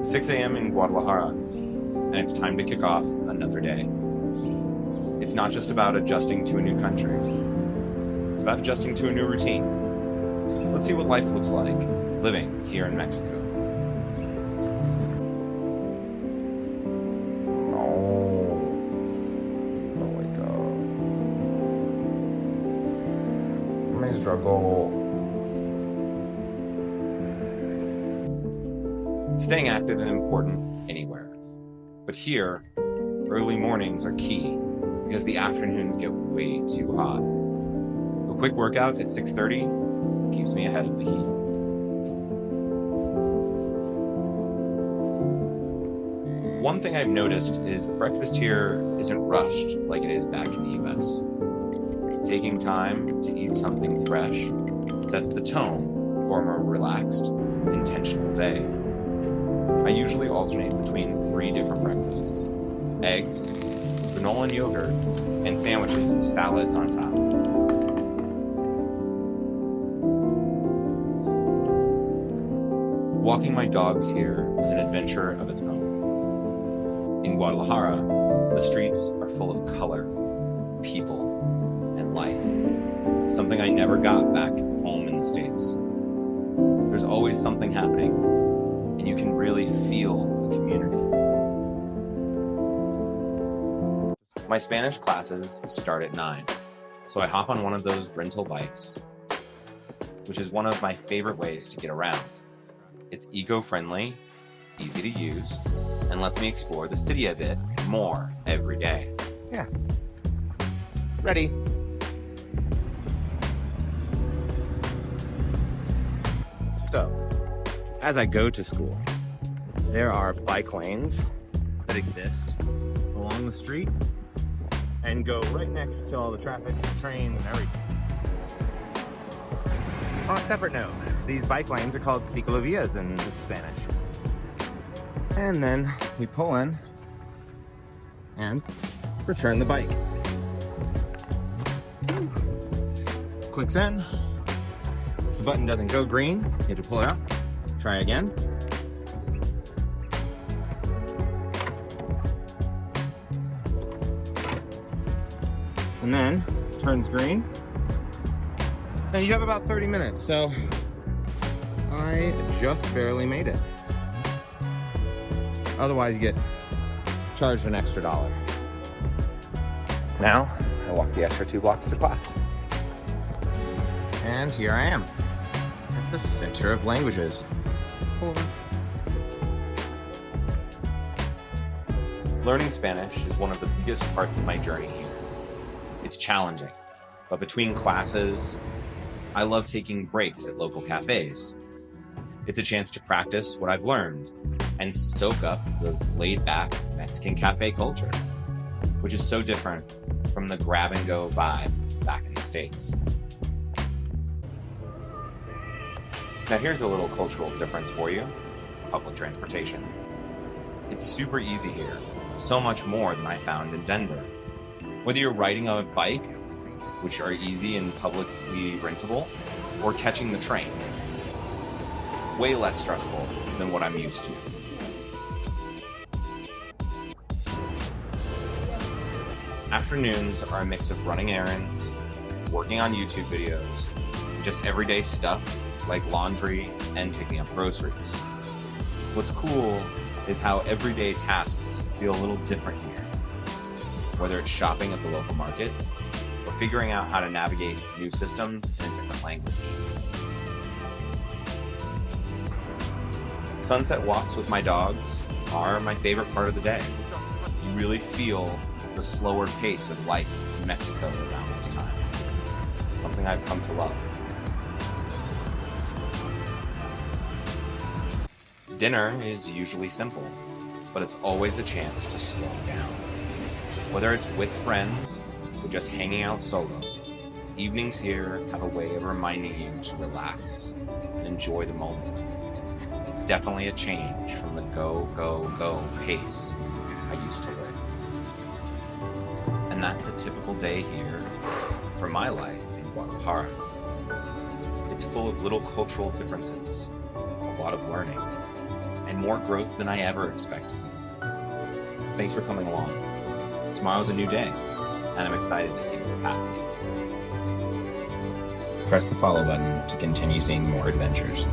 6 a.m. in Guadalajara, and it's time to kick off another day. It's not just about adjusting to a new country. It's about adjusting to a new routine. Let's see what life looks like living here in Mexico. Oh my God. Me struggle. Staying active is important anywhere. But here, early mornings are key because the afternoons get way too hot. A quick workout at 6:30 keeps me ahead of the heat. One thing I've noticed is breakfast here isn't rushed like it is back in the US. Taking time to eat something fresh sets the tone for a more relaxed, intentional day. I usually alternate between 3 different breakfasts: eggs, granola and yogurt, and sandwiches with salads on top. Walking my dogs here is an adventure of its own. In Guadalajara, the streets are full of color, people, and life, something I never got back home in the States. There's always something happening, and you can really feel the community. My Spanish classes start at 9, so I hop on one of those rental bikes, which is one of my favorite ways to get around. It's eco-friendly, easy to use, and lets me explore the city a bit more every day. Yeah. Ready. So, as I go to school, there are bike lanes that exist along the street and go right next to all the traffic, trains, and everything. On a separate note, these bike lanes are called ciclovías in Spanish. And then we pull in and return the bike. Clicks in. If the button doesn't go green, you have to pull it out. Try again. And then turns green. And you have about 30 minutes, so I just barely made it. Otherwise, you get charged an extra $1. Now, I walk the extra 2 blocks to class. And here I am, at the center of languages. Learning Spanish is one of the biggest parts of my journey here. It's challenging, but between classes, I love taking breaks at local cafes. It's a chance to practice what I've learned and soak up the laid-back Mexican cafe culture, which is so different from the grab-and-go vibe back in the States. Now here's a little cultural difference for you: public transportation. It's super easy here, so much more than I found in Denver. Whether you're riding on a bike, which are easy and publicly rentable, or catching the train. Way less stressful than what I'm used to. Afternoons are a mix of running errands, working on YouTube videos, and just everyday stuff like laundry and picking up groceries. What's cool is how everyday tasks feel a little different here. Whether it's shopping at the local market, or figuring out how to navigate new systems in a different language. Sunset walks with my dogs are my favorite part of the day. You really feel the slower pace of life in Mexico around this time. It's something I've come to love. Dinner is usually simple, but it's always a chance to slow down. Whether it's with friends or just hanging out solo, evenings here have a way of reminding you to relax and enjoy the moment. It's definitely a change from the go, go, go pace I used to live. And that's a typical day here for my life in Guadalajara. It's full of little cultural differences, a lot of learning, and more growth than I ever expected. Thanks for coming along. Tomorrow's a new day, and I'm excited to see where the path leads. Press the follow button to continue seeing more adventures.